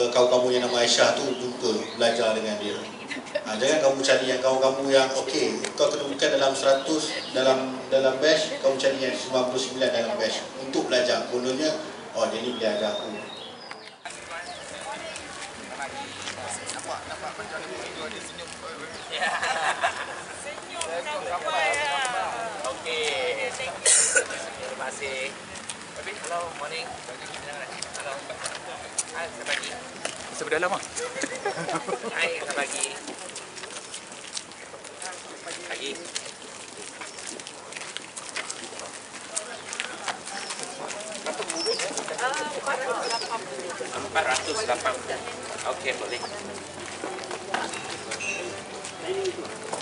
kamu yang nama Aisyah tu jumpa, belajar dengan dia. Jangan kamu cari yang kamu yang okey, kau kedudukan dalam 100 dalam batch, kamu cari yang 99 dalam batch untuk belajar. Kononnya, dia ni boleh ajar aku. Nampak macam video dia senyum. Senyum nampak ya. Okey. Terima kasih. Hello, morning. Hello. Hai, selamat pagi. Sampai dalam ah. Hai, selamat pagi. Pagi. Berapa murid ya? 480. Okey, boleh.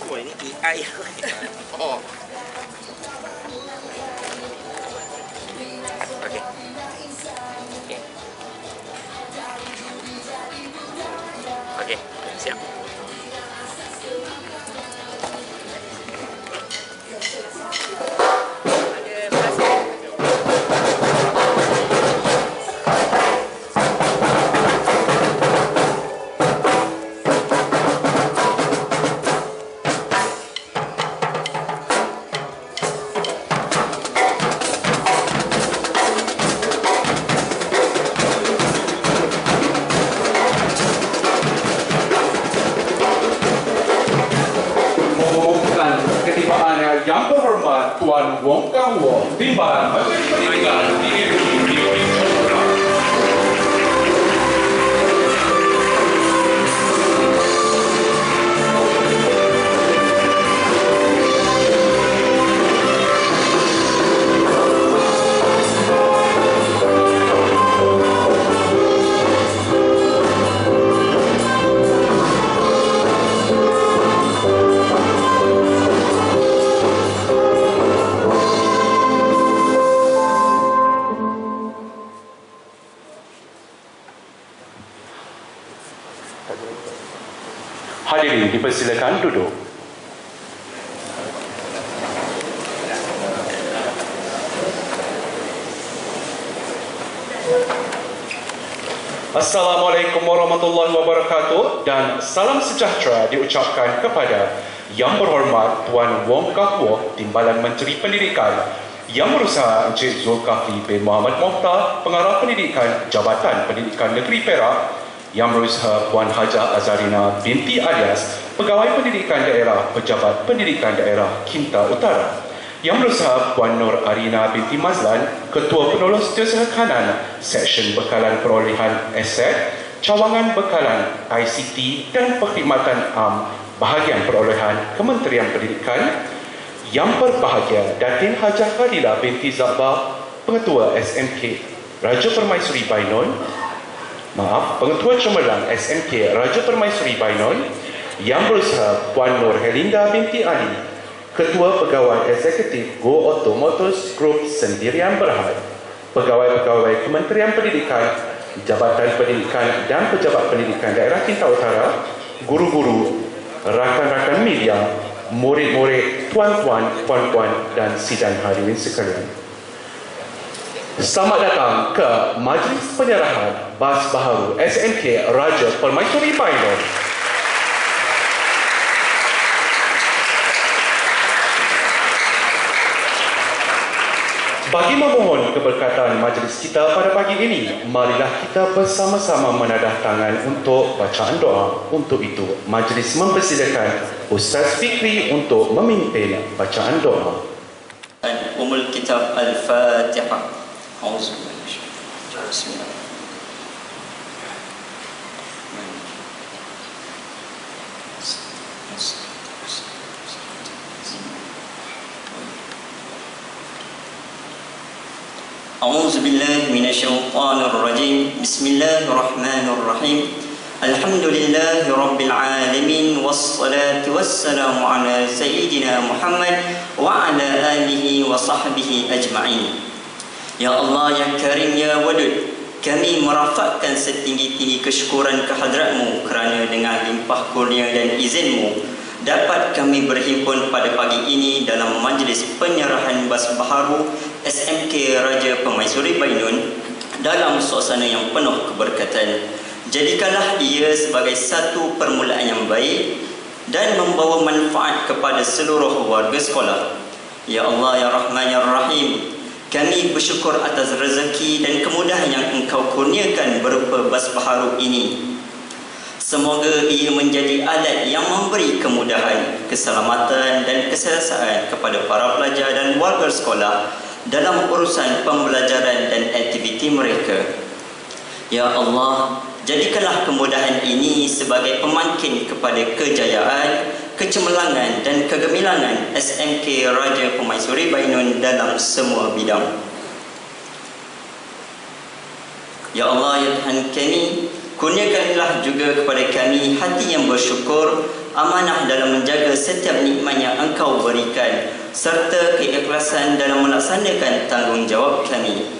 Oh, ini AI. Oh. Okey. Okey. Okey, siap. Yang berhormat Tuan Wong Kang Wo, Timbalan Menteri Pendidikan di Hadirin dipersilakan duduk. Assalamualaikum warahmatullahi wabarakatuh dan salam sejahtera diucapkan kepada Yang Berhormat Tuan Wong Kah Wo, Timbalan Menteri Pendidikan, Yang Berusaha Encik Zulkafli bin Muhammad Mokhtar, Pengarah Pendidikan Jabatan Pendidikan Negeri Perak, Yang Berusaha Puan Hajah Azharina binti Alias, Pegawai Pendidikan Daerah Pejabat Pendidikan Daerah Kinta Utara, Yang Berusaha Puan Nur Arina binti Mazlan, Ketua Penolong Setiausaha Kanan Seksyen Bekalan Perolehan Aset, Cawangan Bekalan ICT dan Perkhidmatan Am Bahagian Perolehan Kementerian Pendidikan, Yang Berbahagia Datin Hajah Khadilah binti Zabah, Pengetua SMK Raja Permaisuri Bainon, Pengetua Cemerlang SMK Raja Permaisuri Bainon, Yang Berusaha Puan Nur Helinda binti Ali, Ketua Pegawai Eksekutif Go Auto Motors Group Sendirian Berhad, Pegawai-pegawai Kementerian Pendidikan, Jabatan Pendidikan dan Pejabat Pendidikan Daerah Kinta Utara, guru-guru, rakan-rakan media, murid-murid, tuan-tuan, puan-puan dan sidang hadirin sekalian. Selamat datang ke Majlis Penyerahan Bas Baharu SMK Raja Permaisuri Bainon. Bagi memohon keberkatan majlis kita pada pagi ini, marilah kita bersama-sama menadah tangan untuk bacaan doa. Untuk itu, majlis mempersilakan Ustaz Fikri untuk memimpin bacaan doa. Umul Kitab Al-Fatihah. Bismillah. أعوذ بالله من الشيطان الرجيم بسم الله الرحمن الرحيم الحمد لله رب العالمين والصلاة والسلام على سيدنا محمد وعلى آله وصحبه أجمعين. Ya Allah yang Karim ya Wadud, kami merafakkan setinggi-tinggi kesyukuran kehadratmu kerana dengan limpah kurnia dan izinmu dapat kami berhimpun pada pagi ini dalam majlis penyerahan bas baharu SMK Raja Permaisuri Bainon dalam suasana yang penuh keberkatan. Jadikanlah ia sebagai satu permulaan yang baik dan membawa manfaat kepada seluruh warga sekolah. Ya Allah, Ya Rahman, Ya Rahim, kami bersyukur atas rezeki dan kemudahan yang Engkau kurniakan berupa bas baharu ini. Semoga ia menjadi alat yang memberi kemudahan, keselamatan dan keselesaan kepada para pelajar dan warga sekolah dalam urusan pembelajaran dan aktiviti mereka. Ya Allah, jadikanlah kemudahan ini sebagai pemangkin kepada kejayaan, kecemerlangan dan kegemilangan SMK Raja Permaisuri Bainun dalam semua bidang. Ya Allah, Ya Tuhan kami, kurniakanlah juga kepada kami hati yang bersyukur, amanah dalam menjaga setiap nikmat yang Engkau berikan, serta keikhlasan dalam melaksanakan tanggungjawab kami.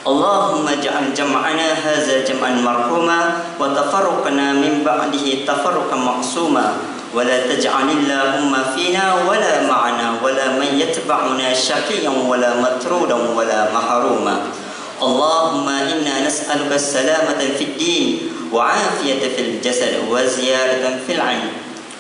Allahumma ja'al jam'ana hadza jam'an marhuma wa tafarruqana min ba'dihi tafarruqan ma'suma wa la taj'alillahumma fina wa la ma'ana wa la man yatba'una syaqiyan wa la matrudan wa la mahruma. Allahumma inna nas'aluka salamatan fid din wa 'afiyatan fil jasad wa ziyadatan fil 'ilm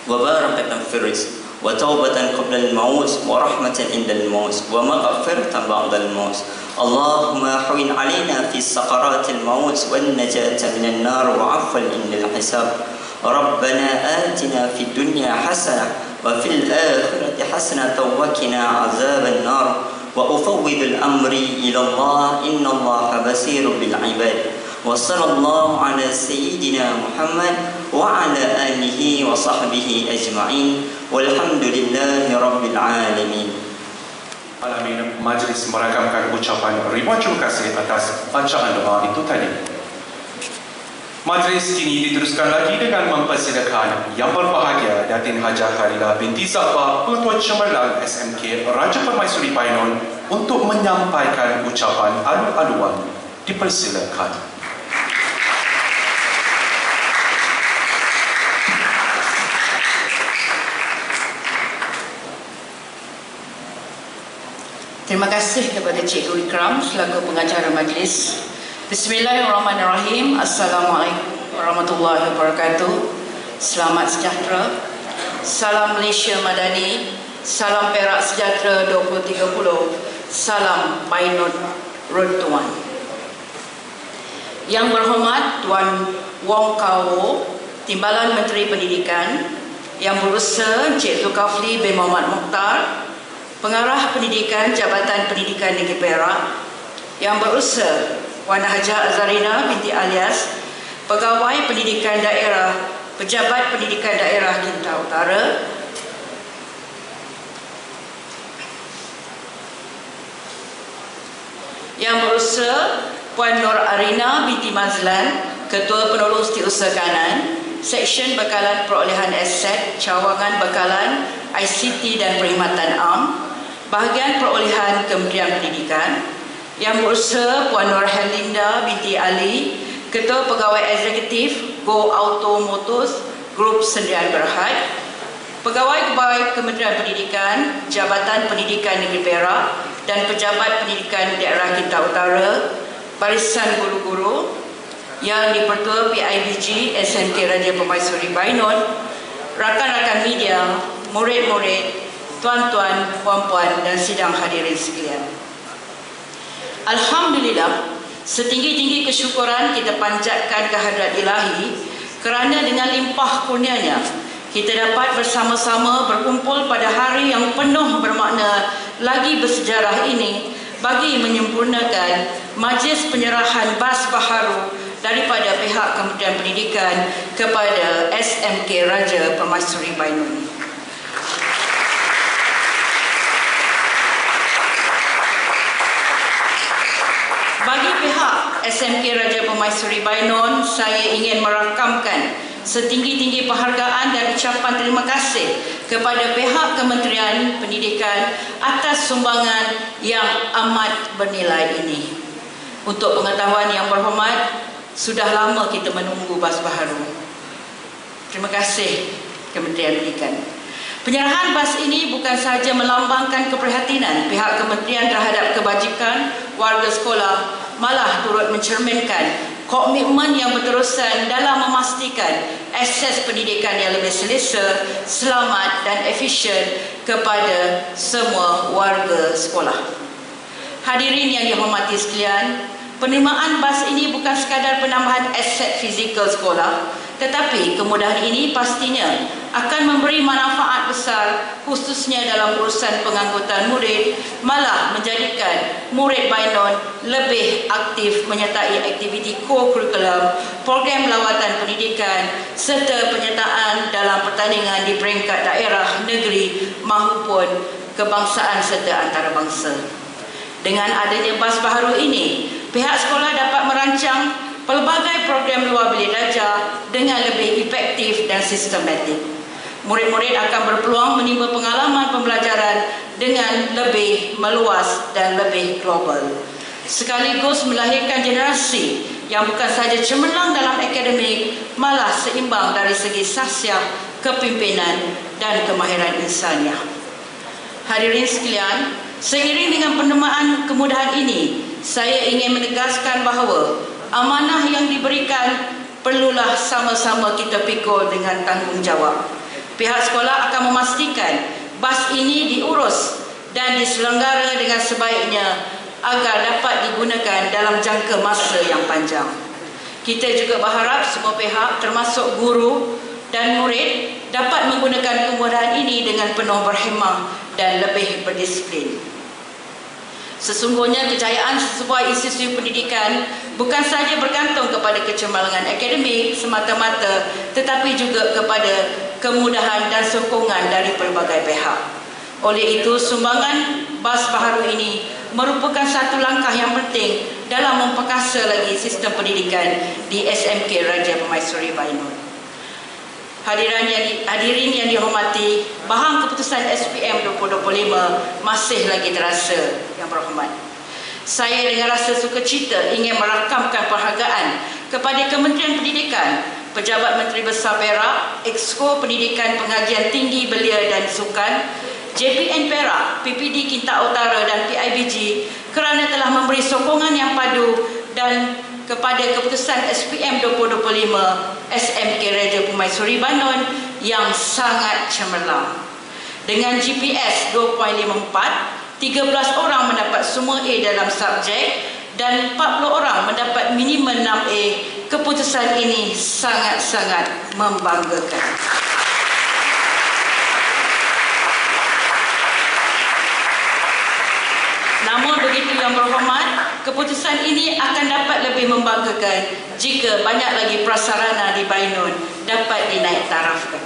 wa barakatan fil rizq wa taubatan qabla al-maut wa rahmatan inda al-maut wa maghfiratan ba'da al-maut. Allahumma hawin 'alaina fi sakaratil maut wan najata minan nar wa 'afwan indal hisab. Rabbana atina fid dunya hasanah wa fil akhirati hasanatan wa qina 'adzaban nar. Wa ufawwidul amri ila Allah, inna Allah basirun bil 'ibad. Wa sallallahu ala sayyidina Muhammad wa ala alihi wa sahbihi ajma'in. Walhamdulillahi rabbil alamin. Alamin, majlis merakamkan ucapan ribuan terima kasih atas bacaan doa itu tadi. Majlis kini diteruskan lagi dengan mempersilakan yang berbahagia Datin Hajah Khalilah binti Zahbah, Pengetua Cemerlang SMK Raja Permaisuri Bainun untuk menyampaikan ucapan alu-aluan. Dipersilakan. Terima kasih kepada Cikgu Ikram selaku pengacara majlis. Bismillahirrahmanirrahim. Assalamualaikum warahmatullahi wabarakatuh. Selamat sejahtera. Salam Malaysia Madani. Salam Perak Sejahtera 2030. Salam Bainun Road Tuan. Yang berhormat Tuan Wong Kah Woh, Timbalan Menteri Pendidikan, Yang Berusaha Encik Zulkifli bin Mohamed Mokhtar, Pengarah Pendidikan Jabatan Pendidikan Negeri Perak, Yang Berusaha Wan Hajah Azarina binti Alias, Pegawai Pendidikan Daerah, Pejabat Pendidikan Daerah Kinta Utara, Yang Berusaha Puan Nur Arina binti Mazlan, Ketua Penolong Setiausaha Kanan, Seksyen Bekalan Perolehan Aset, Cawangan Bekalan ICT dan Perkhidmatan Am, Bahagian Perolehan Kementerian Pendidikan. Yang Berusaha Puan Nur Herlinda binti Ali, Ketua Pegawai Eksekutif Go Auto Motors Grup Sendirian Berhad, Pegawai Kementerian Pendidikan, Jabatan Pendidikan Negeri Perak dan Pejabat Pendidikan Daerah Kinta Utara, barisan guru-guru, yang di-Pertua PIBG SMK Raja Permaisuri Bainun, rakan-rakan media, murid-murid, tuan-tuan, puan-puan dan sidang hadirin sekalian. Alhamdulillah, setinggi-tinggi kesyukuran kita panjatkan kehadrat Ilahi kerana dengan limpah kurnianya kita dapat bersama-sama berkumpul pada hari yang penuh bermakna lagi bersejarah ini bagi menyempurnakan majlis penyerahan bas baharu daripada pihak Kementerian Pendidikan kepada SMK Raja Permaisuri Bainun. Bagi pihak SMK Raja Permaisuri Bainun, saya ingin merakamkan setinggi-tinggi penghargaan dan ucapan terima kasih kepada pihak Kementerian Pendidikan atas sumbangan yang amat bernilai ini. Untuk pengetahuan yang berhormat, sudah lama kita menunggu bas baharu. Terima kasih Kementerian Pendidikan. Penyerahan bas ini bukan sahaja melambangkan keprihatinan pihak kementerian terhadap kebajikan warga sekolah, malah turut mencerminkan komitmen yang berterusan dalam memastikan akses pendidikan yang lebih selesa, selamat dan efisien kepada semua warga sekolah. Hadirin yang dihormati sekalian, penerimaan BAS ini bukan sekadar penambahan aset fizikal sekolah, tetapi kemudahan ini pastinya akan memberi manfaat besar khususnya dalam urusan pengangkutan murid, malah menjadikan murid Bainon lebih aktif menyertai aktiviti co-curriculum, program lawatan pendidikan serta penyertaan dalam pertandingan di peringkat daerah, negeri maupun kebangsaan serta antarabangsa. Dengan adanya BAS baharu ini, pihak sekolah dapat merancang pelbagai program luar bilik darjah dengan lebih efektif dan sistematik. Murid-murid akan berpeluang menimba pengalaman pembelajaran dengan lebih meluas dan lebih global, sekaligus melahirkan generasi yang bukan sahaja cemerlang dalam akademik, malah seimbang dari segi sahsiah, kepimpinan dan kemahiran insaniah. Hadirin sekalian, seiring dengan penerimaan kemudahan ini, saya ingin menegaskan bahawa amanah yang diberikan perlulah sama-sama kita pikul dengan tanggungjawab. Pihak sekolah akan memastikan BAS ini diurus dan diselenggara dengan sebaiknya agar dapat digunakan dalam jangka masa yang panjang. Kita juga berharap semua pihak termasuk guru dan murid dapat menggunakan kemudahan ini dengan penuh berhemah dan lebih berdisiplin. Sesungguhnya kejayaan sebuah institusi pendidikan bukan sahaja bergantung kepada kecemerlangan akademik semata-mata, tetapi juga kepada kemudahan dan sokongan dari pelbagai pihak. Oleh itu, sumbangan BAS baharu ini merupakan satu langkah yang penting dalam memperkasa lagi sistem pendidikan di SMK Raja Permaisuri Bainon. Hadirin yang dihormati, bahang keputusan SPM 2025 masih lagi terasa, yang berhormat. Saya dengan rasa sukacita ingin merakamkan penghargaan kepada Kementerian Pendidikan, Pejabat Menteri Besar Perak, Exco Pendidikan Pengajian Tinggi Belia dan Sukan, JPN Perak, PPD Kinta Utara dan PIBG kerana telah memberi sokongan yang padu dan kepada keputusan SPM 2025 SMK Raja Permaisuri Bainon yang sangat cemerlang. Dengan GPS 2.54, 13 orang mendapat semua A dalam subjek dan 40 orang mendapat minimum 6A. Keputusan ini sangat-sangat membanggakan. Namun begitu yang berhormat, keputusan ini akan dapat lebih membanggakan jika banyak lagi prasarana di Bainon dapat dinaik tarafkan.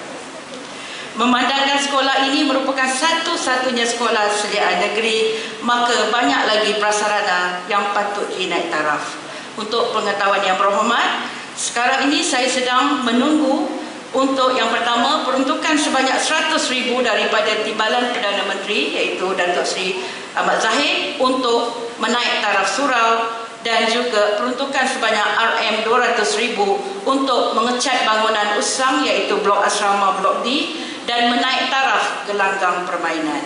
Memandangkan sekolah ini merupakan satu-satunya sekolah sediaan negeri, maka banyak lagi prasarana yang patut dinaik taraf. Untuk pengetahuan yang berhormat, sekarang ini saya sedang menunggu untuk yang pertama peruntukan sebanyak 100,000 daripada Timbalan Perdana Menteri iaitu Datuk Seri Ahmad Zahid untuk menaik taraf surau dan juga peruntukan sebanyak RM200,000 untuk mengecat bangunan usang iaitu blok asrama blok D dan menaik taraf gelanggang permainan.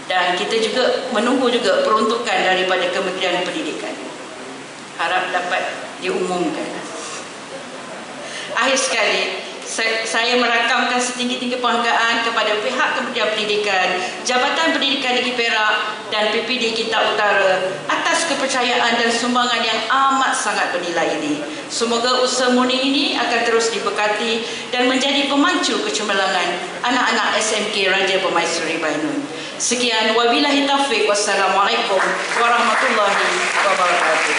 Dan kita juga menunggu juga peruntukan daripada Kementerian Pendidikan. Harap dapat diumumkan. Akhir sekali, saya merakamkan setinggi-tinggi penghargaan kepada pihak Kementerian Pendidikan, Jabatan Pendidikan Negeri Perak dan PPD Kinta Utara atas kepercayaan dan sumbangan yang amat sangat bernilai ini. Semoga usaha murni ini akan terus diberkati dan menjadi pemancu kecemerlangan anak-anak SMK Raja Permaisuri Bainon. Sekian, wabillahi taufiq, wassalamualaikum warahmatullahi wabarakatuh.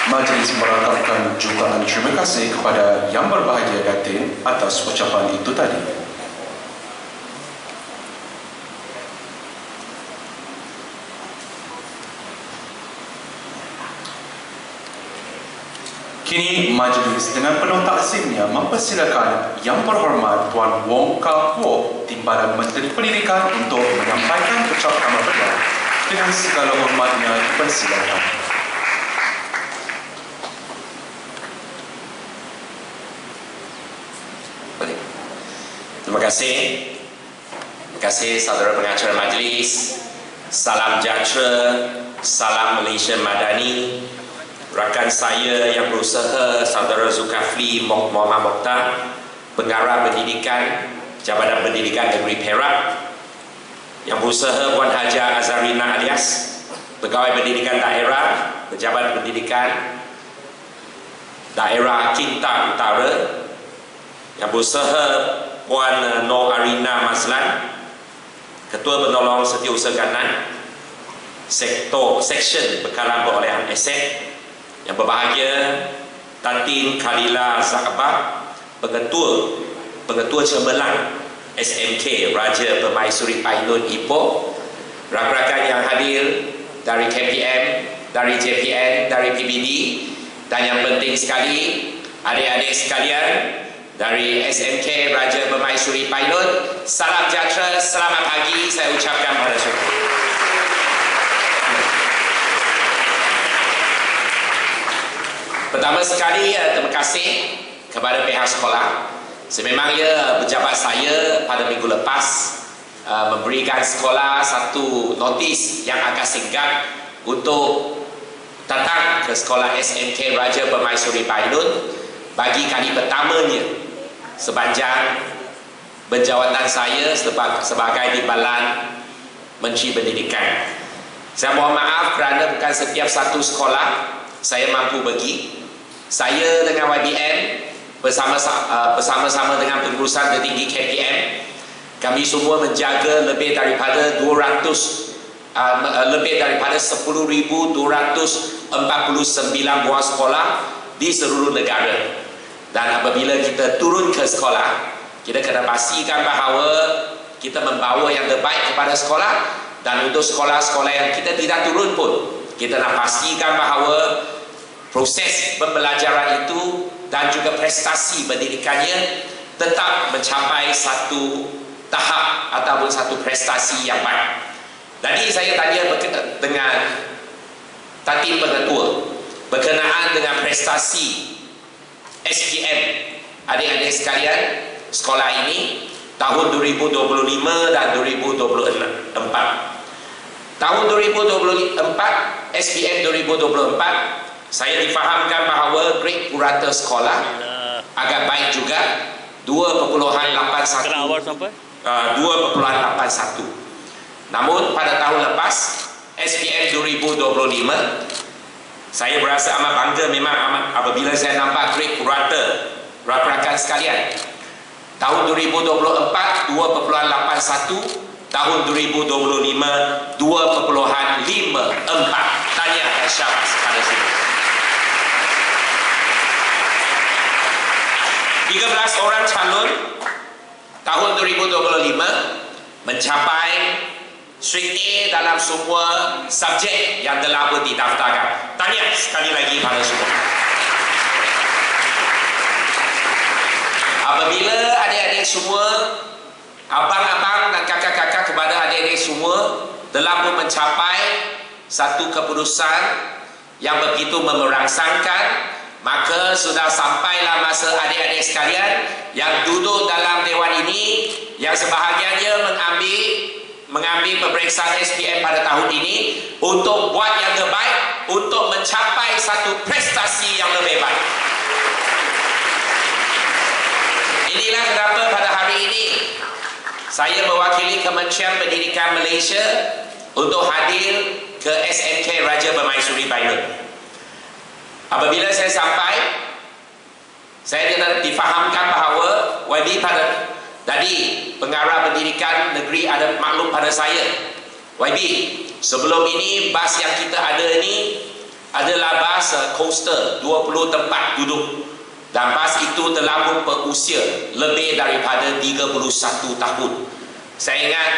Majlis merakamkan jutaan terima kasih kepada Yang Berbahagia Datin atas ucapan itu tadi. Kini majlis dengan penuh taksimnya mempersilakan Yang Berhormat Tuan Wong Kah Woh, Timbalan Menteri Pendidikan untuk menyampaikan ucapan beliau. Dengan segala hormatnya dipersilakan. Terima kasih. Terima kasih saudara pengacara majlis. Salam sejahtera, salam Malaysia Madani, rakan saya yang berusaha Saudara Zulkifli Muhammad Mokhtar, Pengarah Pendidikan Jabatan Pendidikan Negeri Perak, yang berusaha Puan Haja Azharina Alias, Pegawai Pendidikan Daerah Pejabat Pendidikan Daerah Kinta Utara, yang berusaha Puan Nur Arina Mazlan, Ketua Penolong Setiausaha Kanan Seksyen Bekalan Perolehan Aset, yang berbahagia Tantin Khalila Zakbar, Pengetua Cemerlang SMK Raja Permaisuri Painun Ipoh, rakan-rakan yang hadir dari KPM, dari JPN, dari PBD, dan yang penting sekali adik-adik sekalian dari SMK Raja Permaisuri Painun, salam sejahtera, selamat pagi saya ucapkan pada semua. Pertama sekali terima kasih kepada pihak sekolah. Sememangnya pejabat saya pada minggu lepas memberikan sekolah satu notis yang agak singkat untuk datang ke sekolah SMK Raja Permaisuri Painun bagi kali pertamanya sepanjang berjawatan saya sebagai Timbalan Menteri Pendidikan. Saya mohon maaf kerana bukan setiap satu sekolah saya mampu pergi. Saya dengan YBM bersama-sama dengan pengurusan tertinggi KPM, kami semua menjaga lebih daripada 10,249 buah sekolah di seluruh negara. Dan apabila kita turun ke sekolah, kita kena pastikan bahawa kita membawa yang terbaik kepada sekolah. Dan untuk sekolah-sekolah yang kita tidak turun pun, kita nak pastikan bahawa proses pembelajaran itu dan juga prestasi pendidikannya tetap mencapai satu tahap ataupun satu prestasi yang baik. Tadi saya tanya dengan Tantin Pengetua berkenaan dengan prestasi SPM adik-adik sekalian sekolah ini tahun 2025 dan 2024. Tahun 2024 SPM 2024 saya difahamkan bahawa grade purata sekolah agak baik juga 2.81. Namun pada tahun lepas SPM 2025 saya berasa amat bangga memang apabila saya nampak grade purata rakan-rakan sekalian. Tahun 2024 2.81, tahun 2025 2.54. Tanya syabas pada sini. 13 orang calon tahun 2025 mencapai straight A dalam semua subjek yang telah pun didaftarkan. Tahniah sekali lagi pada semua. Apabila adik-adik semua, abang-abang dan kakak-kakak kepada adik-adik semua telah pun mencapai satu keputusan yang begitu memerangsangkan, maka sudah sampailah masa adik-adik sekalian yang duduk dalam dewan ini, yang sebahagiannya mengambil peperiksaan SPM pada tahun ini untuk buat yang terbaik, untuk mencapai satu prestasi yang lebih baik. Inilah kenapa pada hari ini saya mewakili Kementerian Pendidikan Malaysia untuk hadir ke SMK Raja Permaisuri Painun. Apabila saya sampai, saya difahamkan bahawa YB tadi Pengarah Pendidikan Negeri ada maklum pada saya, YB, sebelum ini bas yang kita ada ini adalah bas coaster 20 tempat duduk, dan bas itu telah pun berusia lebih daripada 31 tahun. Saya ingat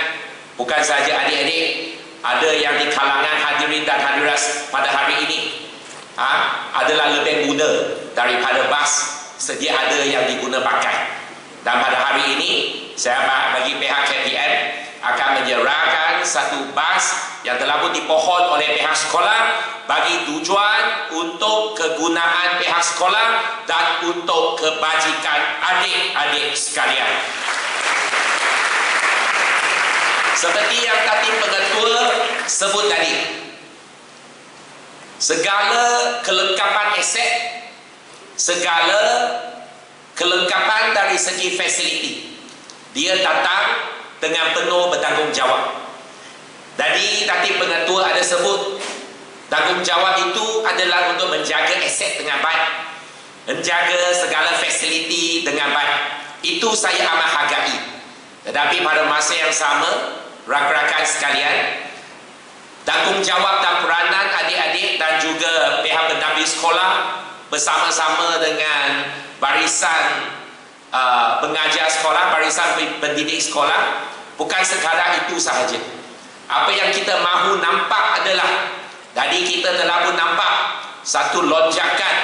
bukan saja adik-adik, ada yang di kalangan hadirin dan hadirat pada hari ini adalah lebih muda daripada bas sedia ada yang diguna pakai. Dan pada hari ini saya bagi pihak KPM akan menyerahkan satu bas yang telah pun dipohon oleh pihak sekolah bagi tujuan untuk kegunaan pihak sekolah dan untuk kebajikan adik-adik sekalian. Seperti yang tadi Pengetua sebut tadi, segala kelengkapan aset, segala kelengkapan dari segi fasiliti, dia datang dengan penuh bertanggungjawab. Jadi tadi pengetua ada sebut, tanggungjawab itu adalah untuk menjaga aset dengan baik, menjaga segala fasiliti dengan baik. Itu saya amat hargai. Tetapi pada masa yang sama, rakan-rakan sekalian, tanggungjawab dan peranan adik-adik dan juga pihak pendamping sekolah bersama-sama dengan barisan pengajar sekolah, barisan pendidik sekolah, bukan sekadar itu sahaja. Apa yang kita mahu nampak adalah, tadi kita telah pun nampak satu lonjakan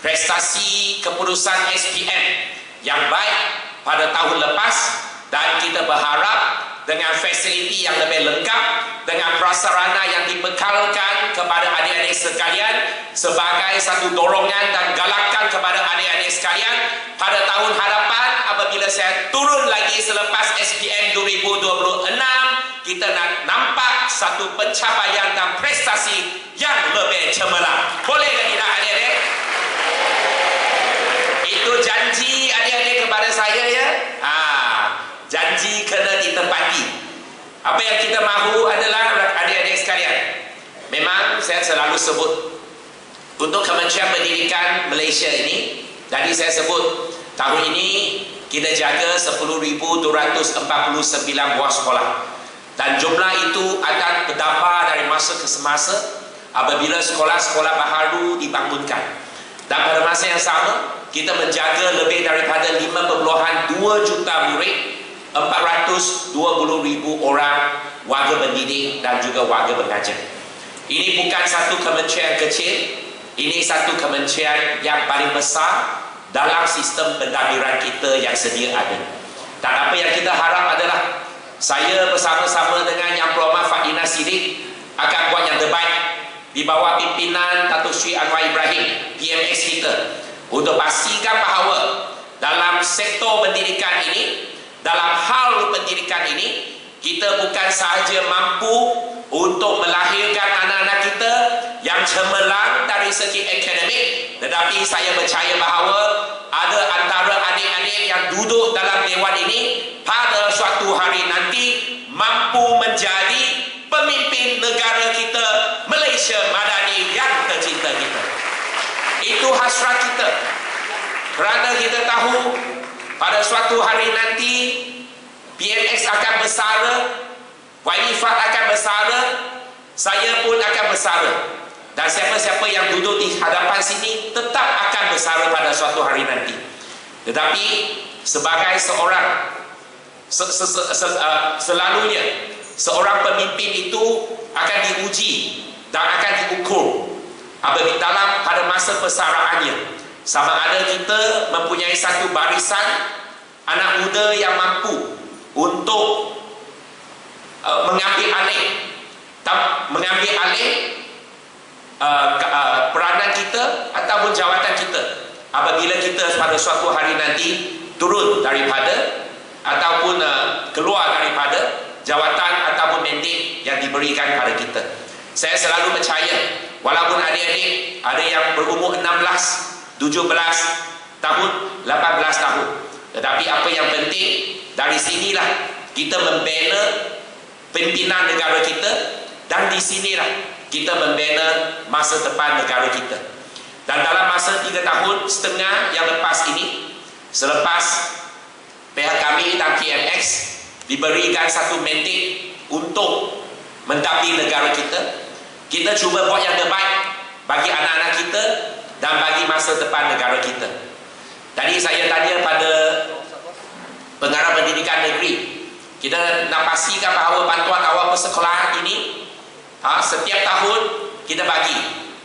prestasi keputusan SPM yang baik pada tahun lepas, dan kita berharap dengan fasiliti yang lebih lengkap, dengan prasarana yang dibekalkan kepada adik-adik sekalian sebagai satu dorongan dan galakan kepada adik-adik sekalian pada tahun hadapan apabila saya turun lagi selepas SPM 2026, kita nak nampak satu pencapaian dan prestasi yang lebih cemerlang. Boleh ke tidak adik-adik? Itu janji adik-adik kepada saya ya. Janji kena ditepati. Apa yang kita mahu adalah adik-adik sekalian, memang saya selalu sebut untuk Kementerian Pendidikan Malaysia ini, tadi saya sebut tahun ini kita jaga 10,249 buah sekolah, dan jumlah itu akan bertambah dari masa ke semasa apabila sekolah-sekolah baharu dibangunkan. Dan pada masa yang sama, kita menjaga lebih daripada 5.2 juta murid, 420,000 orang warga pendidik dan juga warga pengajar. Ini bukan satu kementerian kecil, ini satu kementerian yang paling besar dalam sistem pentadbiran kita yang sedia ada. Dan apa yang kita harap adalah, saya bersama-sama dengan Yang Berhormat Fadina Siddiq akan buat yang terbaik di bawah pimpinan Datuk Sri Anwar Ibrahim, PMX kita, untuk pastikan bahawa dalam sektor pendidikan ini, dalam hal pendidikan ini, kita bukan sahaja mampu untuk melahirkan anak-anak kita yang cemerlang dari segi akademik, tetapi saya percaya bahawa ada antara adik-adik yang duduk dalam dewan ini pada suatu hari nanti mampu menjadi pemimpin negara kita, Malaysia Madani yang tercinta kita. Itu hasrat kita, kerana kita tahu pada suatu hari nanti PMX akan bersara, YIFAD akan bersara, saya pun akan bersara, dan siapa-siapa yang duduk di hadapan sini tetap akan bersara pada suatu hari nanti. Tetapi sebagai seorang selalunya seorang pemimpin itu akan diuji dan akan diukur apabila dalam pada masa persaraannya, sama ada kita mempunyai satu barisan anak muda yang mampu untuk mengambil alih peranan kita ataupun jawatan kita apabila kita pada suatu hari nanti turun daripada ataupun keluar daripada jawatan ataupun mandat yang diberikan pada kita. Saya selalu percaya, walaupun adik-adik ada yang berumur 16, 17 tahun, 18 tahun, tetapi apa yang penting, dari sinilah kita membina pimpinan negara kita, dan di sinilah kita membina masa depan negara kita. Dan dalam masa 3 tahun setengah yang lepas ini, selepas pihak kami dan PMX diberikan satu mandat untuk mendampingi negara kita, kita cuba buat yang terbaik bagi anak-anak kita dan bagi masa depan negara kita. Tadi saya tanya pada pengarah pendidikan negeri, kita nak pastikan bahawa bantuan awal persekolahan ini setiap tahun kita bagi,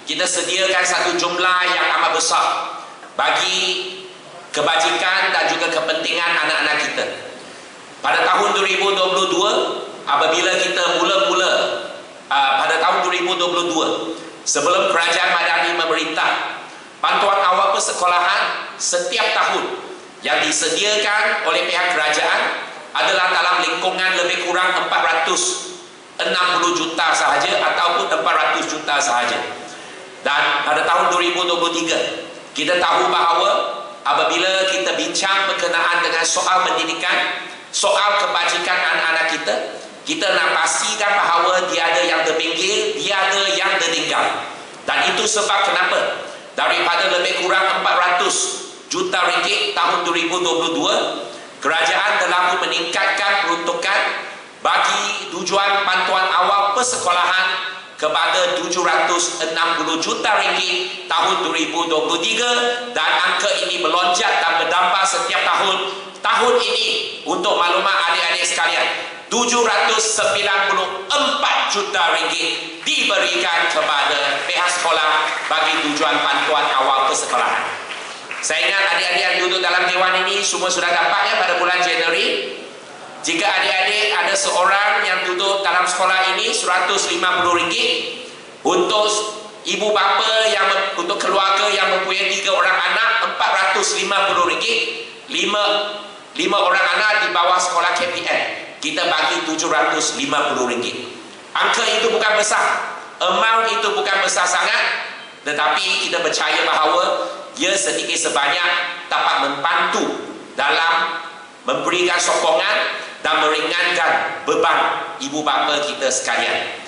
kita sediakan satu jumlah yang amat besar bagi kebajikan dan juga kepentingan anak-anak kita. Pada tahun 2022, apabila kita mula-mula pada tahun 2022, sebelum Kerajaan Madani memerintah, bantuan awal persekolahan setiap tahun yang disediakan oleh pihak kerajaan adalah dalam lingkungan lebih kurang 460 juta sahaja ataupun 400 juta sahaja. Dan pada tahun 2023 kita tahu bahawa apabila kita bincang berkenaan dengan soal pendidikan, soal kebajikan anak-anak kita, kita nak pastikan bahawa dia ada yang terpinggir, dia ada yang tertinggal. Dan itu sebab kenapa daripada lebih kurang 400 juta ringgit tahun 2022, kerajaan telah meningkatkan peruntukan bagi tujuan bantuan awal persekolahan kepada 760 juta ringgit tahun 2023, dan angka ini melonjak dan berdampak setiap tahun. Tahun ini, untuk maklumat adik-adik sekalian, 794 juta ringgit diberikan kepada pihak sekolah bagi tujuan bantuan awal persekolahan. Saya ingat adik-adik yang duduk dalam dewan ini semua sudah dapatnya pada bulan Januari. Jika adik-adik ada seorang yang duduk dalam sekolah ini, RM150 untuk ibu bapa yang untuk keluarga yang mempunyai 3 orang anak, RM450, 5 orang anak di bawah sekolah KPM, kita bagi RM750. Angka itu bukan besar, amount itu bukan besar sangat, tetapi kita percaya bahawa ia sedikit sebanyak dapat membantu dalam memberikan sokongan dan meringankan beban ibu bapa kita sekalian.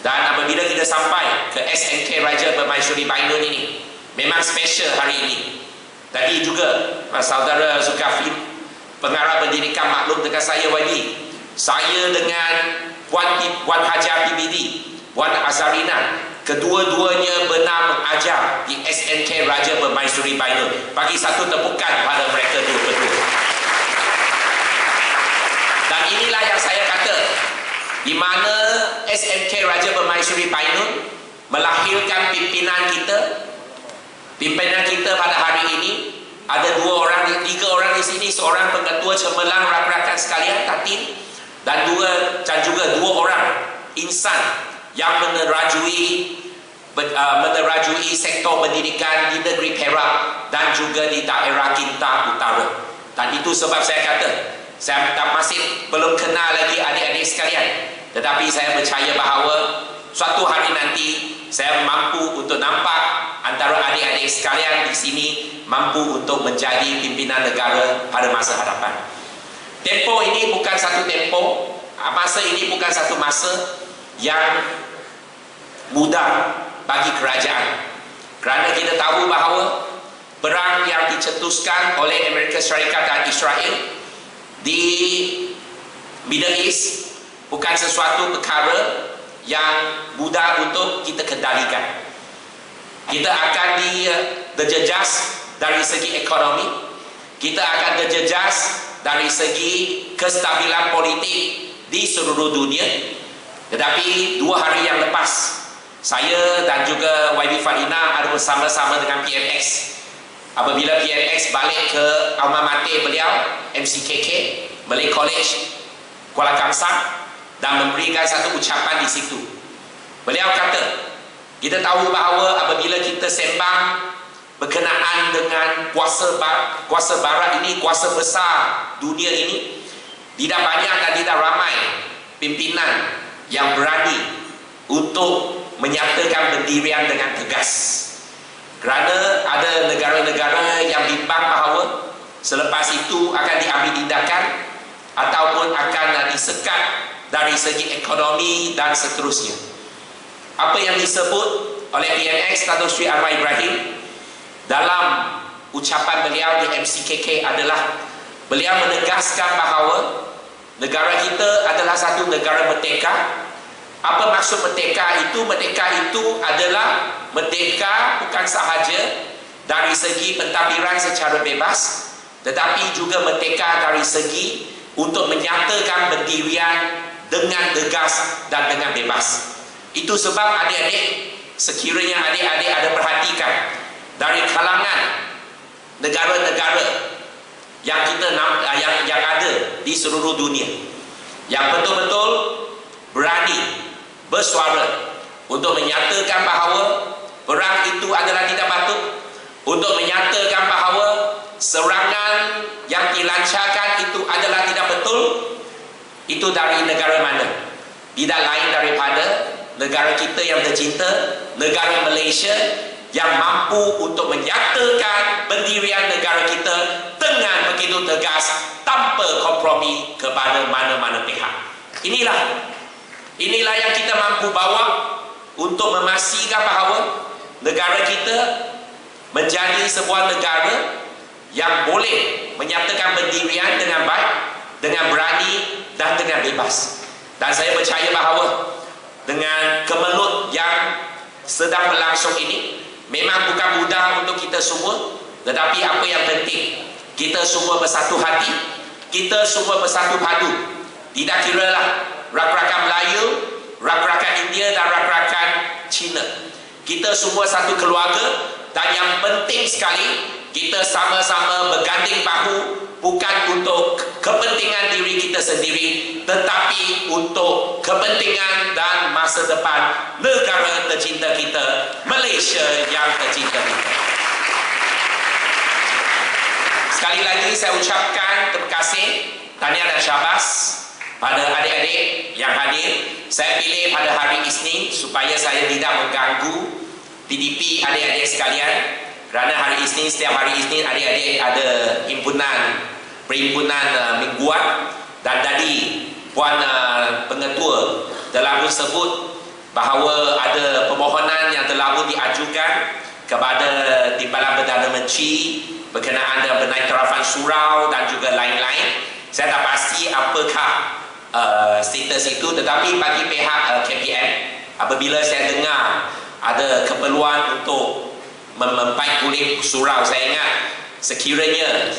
Dan apabila kita sampai ke SNK Raja Permaisuri Bainun ini, memang special hari ini. Tadi juga saudara Zulkafli, pengarah pendidikan, maklum dengan saya Wadi, saya dengan Puan Hajar PBD, Puan Azarina, kedua-duanya benar mengajar di SNK Raja Permaisuri Bainun. Bagi satu tepukan pada mereka dua-dua. Dan inilah yang saya kata, di mana SNK Raja Permaisuri Bainun melahirkan pimpinan kita. Pimpinan kita pada hari ini ada 3 orang di sini, seorang pengetua cemerlang rakan-rakan sekalian Tatin, dan juga 2 orang insan yang menerajui sektor pendidikan di negeri Perak dan juga di daerah Kinta Utara. Dan itu sebab saya kata, saya masih belum kenal lagi adik-adik sekalian, tetapi saya percaya bahawa suatu hari nanti saya mampu untuk nampak antara adik-adik sekalian di sini mampu untuk menjadi pimpinan negara pada masa hadapan. Tempoh ini bukan satu tempoh, masa ini bukan satu masa yang mudah bagi kerajaan, kerana kita tahu bahawa perang yang dicetuskan oleh Amerika Syarikat dan Israel di Middle East bukan sesuatu perkara yang mudah untuk kita kendalikan. Kita akan terjejas dari segi ekonomi, kita akan terjejas dari segi kestabilan politik di seluruh dunia. Tetapi 2 hari yang lepas, saya dan juga YB Fadina ada bersama-sama dengan PMX. Apabila PMX balik ke alma mater beliau, MCKK, Malay College, Kuala Kangsar, dan memberikan satu ucapan di situ. Beliau kata, kita tahu bahawa apabila kita sembang berkenaan dengan kuasa barat ini, kuasa besar dunia ini, tidak banyak dan tidak ramai pimpinan yang berani untuk menyatakan pendirian dengan tegas. Kerana ada negara-negara yang bimbang bahawa selepas itu akan diambil tindakan ataupun akan disekat dari segi ekonomi dan seterusnya. Apa yang disebut oleh PMX Datuk Seri Anwar Ibrahim dalam ucapan beliau di MCKK adalah beliau menegaskan bahawa negara kita adalah satu negara merdeka. Apa maksud merdeka itu? Merdeka itu adalah merdeka bukan sahaja dari segi pentadbiran secara bebas, tetapi juga merdeka dari segi untuk menyatakan pendirian dengan tegas dan dengan bebas. Itu sebab adik-adik, sekiranya adik-adik ada perhatikan dari kalangan negara-negara yang ada di seluruh dunia yang betul-betul berani bersuara untuk menyatakan bahawa perang itu adalah tidak patut, untuk menyatakan bahawa serangan yang dilancarkan itu adalah tidak betul, itu dari negara mana? Tidak lain daripada negara kita yang tercinta, negara Malaysia yang mampu untuk menyatakan pendirian negara kita dengan begitu tegas tanpa kompromi kepada mana-mana pihak. Inilah yang kita mampu bawa untuk memastikan bahawa negara kita menjadi sebuah negara yang boleh menyatakan pendirian dengan baik, dengan berani dan dengan bebas. Dan saya percaya bahawa dengan kemelut yang sedang berlangsung ini memang bukan mudah untuk kita semua, tetapi apa yang penting, kita semua bersatu hati, kita semua bersatu padu. Tidak kiralah rakan-rakan Melayu, rakan-rakan India dan rakan-rakan Cina. Kita semua satu keluarga, dan yang penting sekali kita sama-sama berganding bahu, bukan untuk kepentingan diri kita sendiri, tetapi untuk kepentingan dan masa depan negara tercinta kita, Malaysia yang tercinta kita. Sekali lagi saya ucapkan terima kasih, tahniah dan syabas pada adik-adik yang hadir. Saya pilih pada hari Isnin supaya saya tidak mengganggu PDP adik-adik sekalian, kerana hari Isnin, setiap hari Isnin adik-adik ada perhimpunan mingguan, dan tadi Puan Pengetua telah sebut bahawa ada permohonan yang telah diajukan kepada Timbalan Perdana Menteri berkenaan dengan penaitarafan surau dan juga lain-lain. Saya tak pasti apakah status itu, tetapi bagi pihak KPM, apabila saya dengar ada keperluan untuk membaik pulih surau, saya ingat sekiranya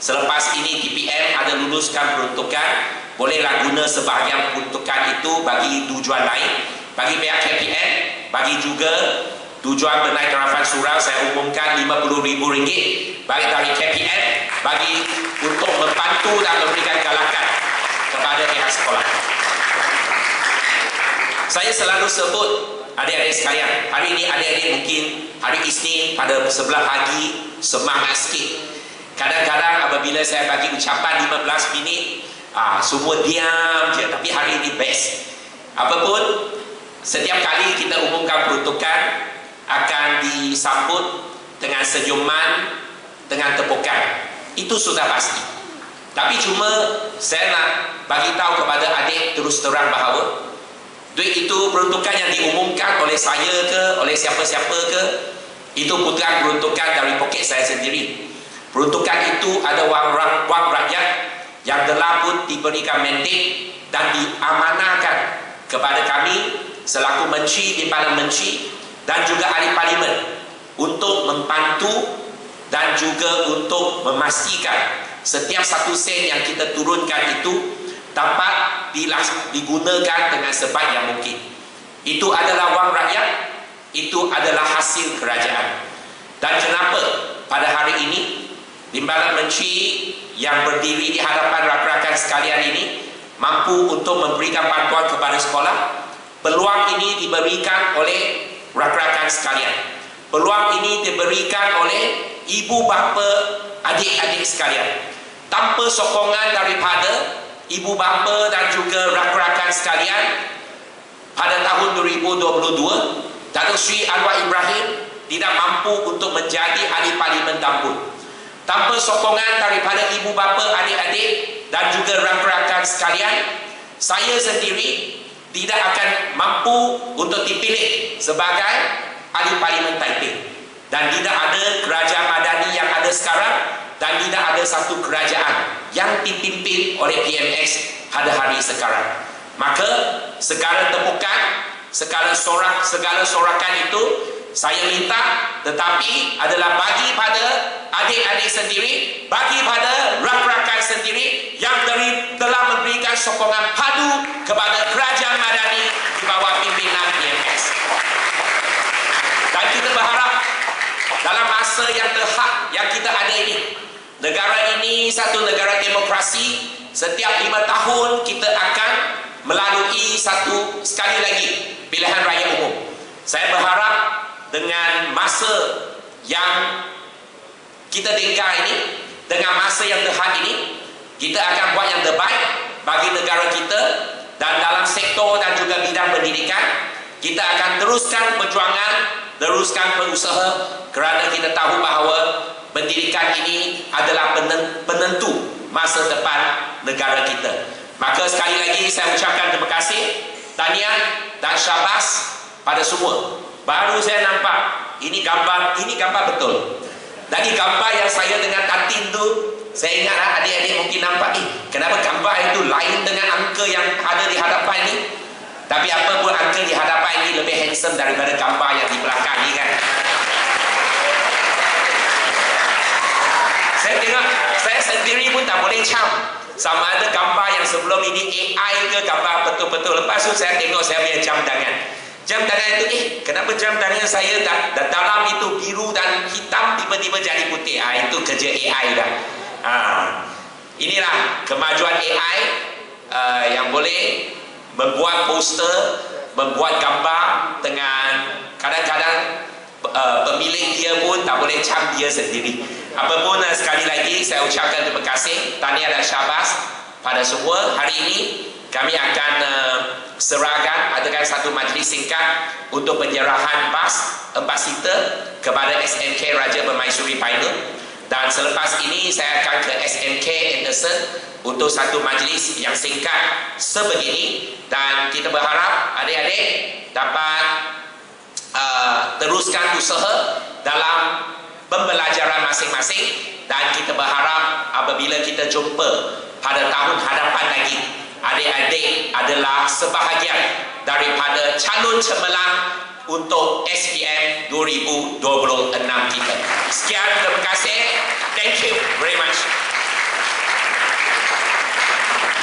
selepas ini TPM ada luluskan peruntukan, bolehlah guna sebahagian peruntukan itu bagi tujuan lain. Bagi pihak KPM, bagi juga tujuan penaitarafan surau, saya umumkan RM50,000 bagi dari KPM bagi untuk membantu dan memberikan galakan kepada pihak sekolah. Saya selalu sebut adik-adik sekalian, hari ini adik-adik mungkin hari Isnin pada sebelah pagi semangat sikit. Kadang-kadang apabila saya bagi ucapan 15 minit, semua diam je, tapi hari ini best. Apapun, setiap kali kita umumkan peruntukan akan disambut dengan senyuman, dengan tepukan. Itu sudah pasti. Tapi cuma saya nak bagi tahu kepada adik terus terang bahawa duit itu peruntukan yang diumumkan oleh saya ke, oleh siapa-siapa ke, itu bukan peruntukan dari poket saya sendiri. Peruntukan itu ada wang rakyat yang telah pun diberikan mandat dan diamanahkan kepada kami selaku menteri, timbalan menteri dan juga ahli parlimen untuk membantu dan juga untuk memastikan setiap satu sen yang kita turunkan itu dapat digunakan dengan sebaik yang mungkin. Itu adalah wang rakyat, itu adalah hasil kerajaan. Dan kenapa pada hari ini Timbalan Menteri yang berdiri di hadapan rakan-rakan sekalian ini mampu untuk memberikan bantuan kepada sekolah? Peluang ini diberikan oleh rakan-rakan sekalian. Peluang ini diberikan oleh ibu bapa, adik-adik sekalian. Tanpa sokongan daripada ibu bapa dan juga rakan-rakan sekalian, pada tahun 2022 Datuk Seri Anwar Ibrahim tidak mampu untuk menjadi ahli parlimen Tambun. Tanpa sokongan daripada ibu bapa, adik-adik dan juga rakan-rakan sekalian, saya sendiri tidak akan mampu untuk dipilih sebagai ahli parlimen Taiping. Dan tidak ada kerajaan madani yang ada sekarang, dan tidak ada satu kerajaan yang dipimpin oleh PMX pada hari sekarang. Maka segala tepukan, segala sorakan itu saya minta, tetapi adalah bagi pada adik-adik sendiri, bagi pada rakan-rakan sendiri yang telah memberikan sokongan padu kepada kerajaan madani di bawah pimpinan PMX. Dan kita berharap dalam masa yang terhad yang kita ada ini, negara ini satu negara demokrasi. Setiap 5 tahun kita akan melalui sekali lagi pilihan raya umum. Saya berharap dengan masa yang kita tinggal ini, dengan masa yang terhad ini, kita akan buat yang terbaik bagi negara kita. Dan dalam sektor dan juga bidang pendidikan, kita akan teruskan perjuangan, teruskan berusaha kerana kita tahu bahawa pendidikan ini adalah penentu masa depan negara kita. Maka sekali lagi saya ucapkan terima kasih, tahniah dan syabas pada semua. Baru saya nampak ini gambar betul. Dari gambar yang saya dengan Tatin tu, saya ingat adik-adik mungkin nampak kenapa gambar itu lain dengan angka yang ada di hadapan ni. Tapi apa pun angka di hadapan ini lebih handsome daripada gambar yang di belakang ni kan. Saya tengok, saya sendiri pun tak boleh cam sama ada gambar yang sebelum ini AI ke gambar betul-betul. Lepas tu saya tengok saya punya jam tangan. Jam tangan itu, kenapa jam tangan saya dalam itu biru dan hitam tiba-tiba jadi putih? Itu kerja AI dah. Inilah kemajuan AI yang boleh membuat poster, membuat gambar dengan kadang-kadang pemilik dia pun tak boleh cam dia sendiri. Apapun sekali lagi saya ucapkan terima kasih, tahniah dan syabas pada semua. Hari ini kami akan adakan satu majlis singkat untuk penyerahan bas 4 seater kepada SMK Raja Permaisuri Pioneer. Dan selepas ini saya akan ke SMK Anderson untuk satu majlis yang singkat sebegini. Dan kita berharap adik-adik dapat teruskan usaha dalam pembelajaran masing-masing. Dan kita berharap apabila kita jumpa pada tahun hadapan lagi, adik-adik adalah sebahagian daripada calon cemerlang untuk SPM 2026 kita. Sekian, terima kasih. Thank you very much.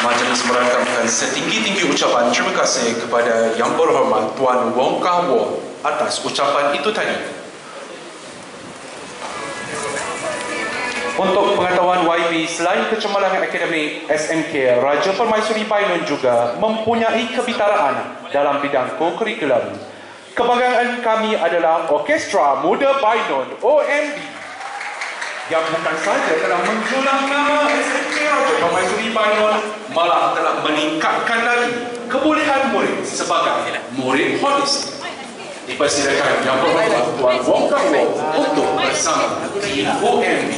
Majlis merakamkan setinggi-tinggi ucapan terima kasih kepada Yang Berhormat Tuan Wong Kah Wah atas ucapan itu tadi. Untuk pengetahuan YB, selain kecemerlangan akademik, SMK Raja Permaisuri Pioneer juga mempunyai kebitaraan dalam bidang co-curriculum. Kebanggaan kami adalah Orkestra Muda Pioneer OMB yang bukan sahaja telah menjulang nama SMK Raja Permaisuri Pioneer, malah telah meningkatkan lagi kebolehan murid sebagai murid holistik. Dipersilakan Yang Berhormat Tuan Wong Kah Wah untuk bersama tim OMB.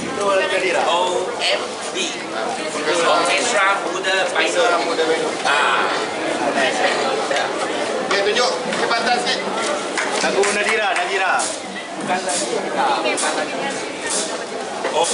OMB, Orkestra Muda Pioneer. Okay, tunjuk kehebatan sikit. Lagu Nadira. Bukan Nadira. Oh.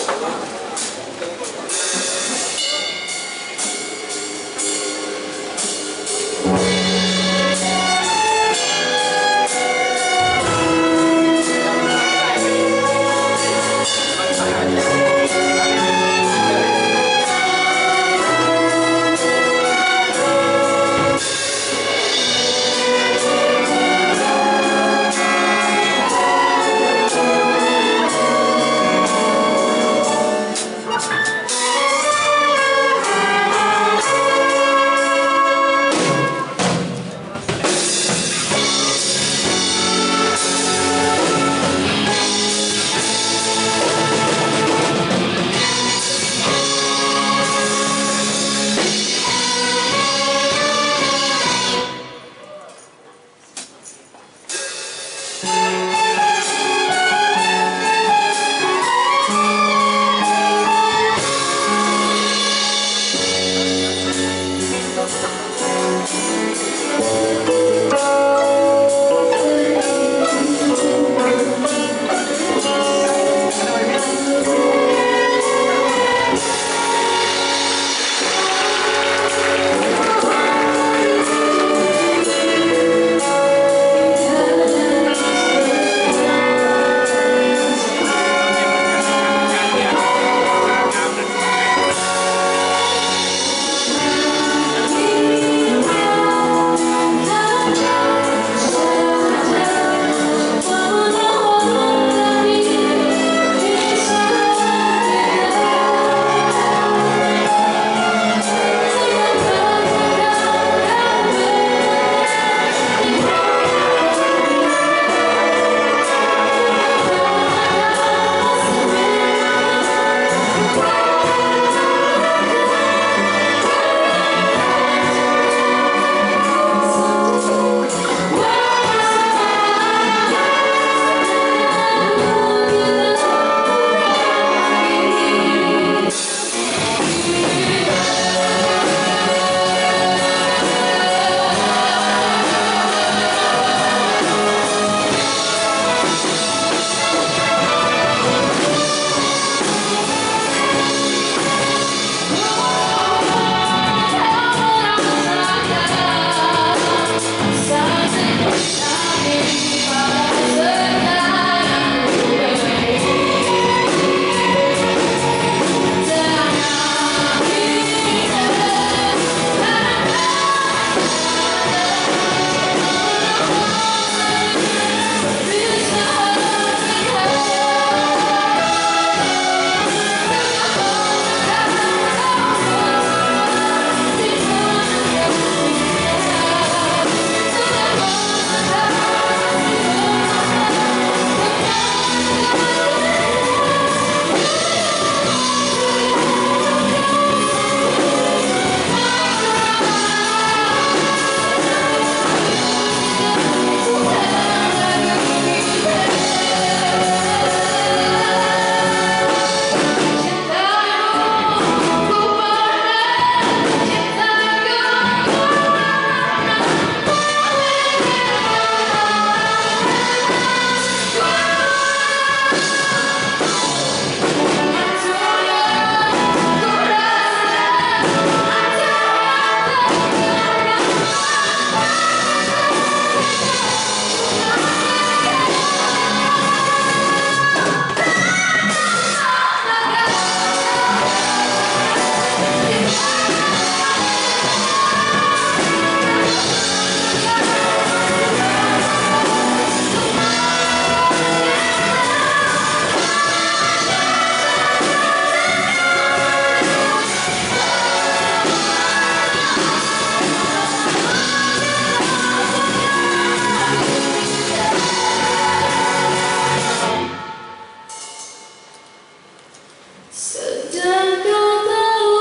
Sejak kau tahu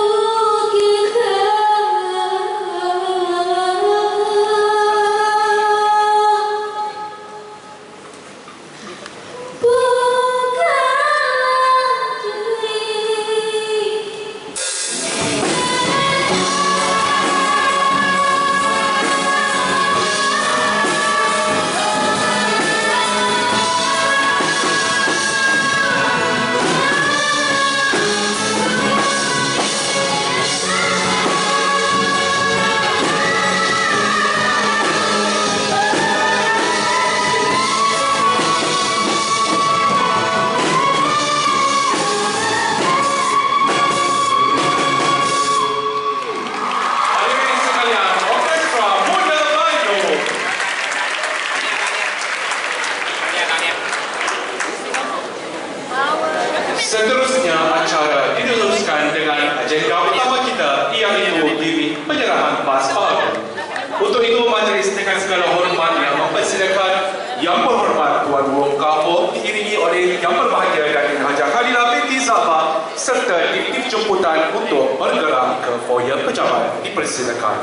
kita bukan diri. Hadirin sekalian, Orkestra Muda Bandung. Seterusnya acara diteruskan dengan agenda utama kita, iaitu penyerahan bas baru. Untuk itu, majlis dengan segala hormat yang mempersilakan Yang Berhormat Tuan Wong Kah Po diiringi oleh Yang Berbahagia Datin Haja Khalila binti Sabah serta tim jemputan untuk bergerak ke foyer pejabat. Dipersilakan.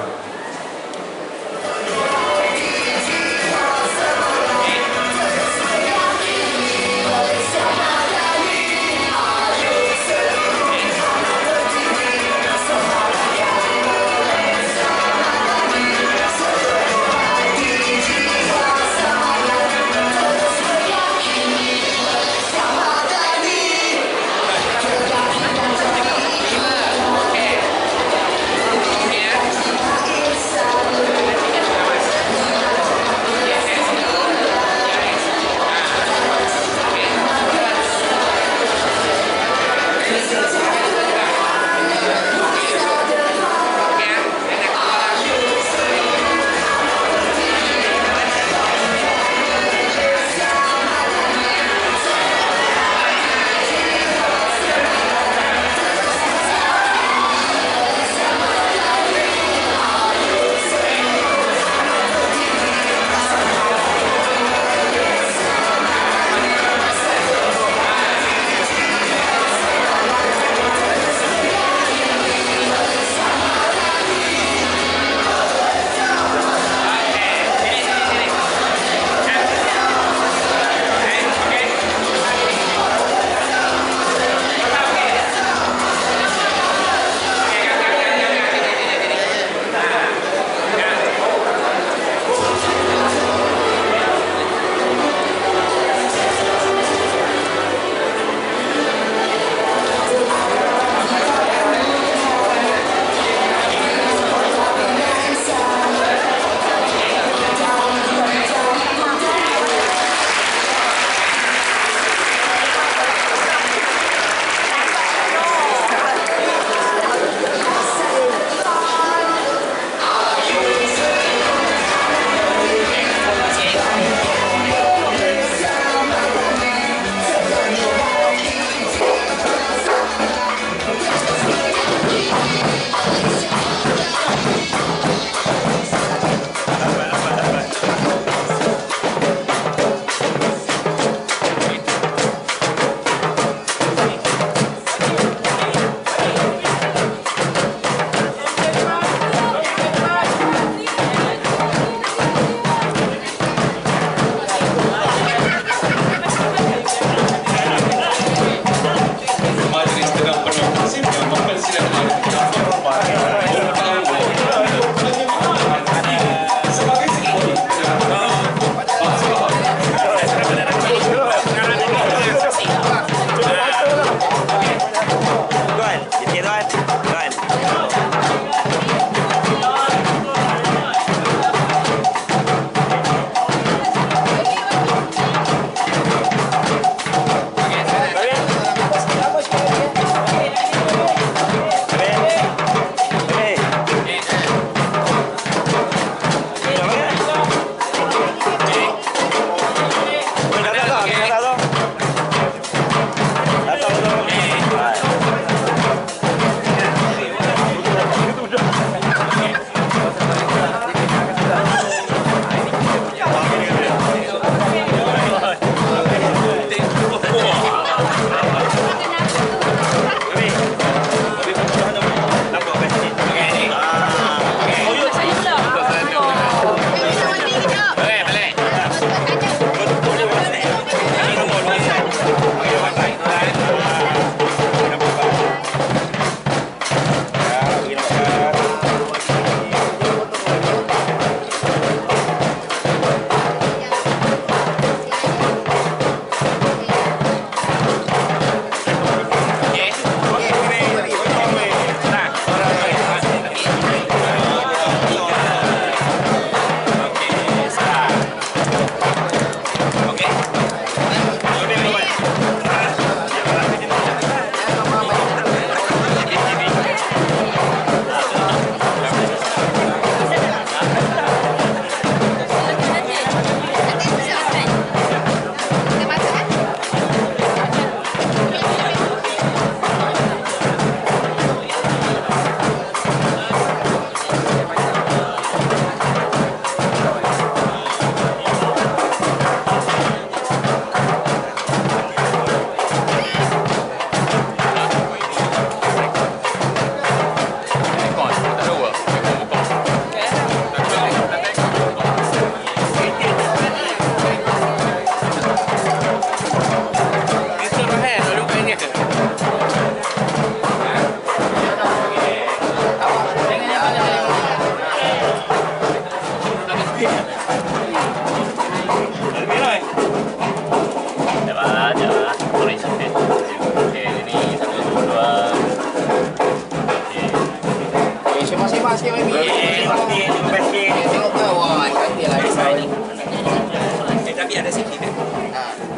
Tapi ada sikit kan?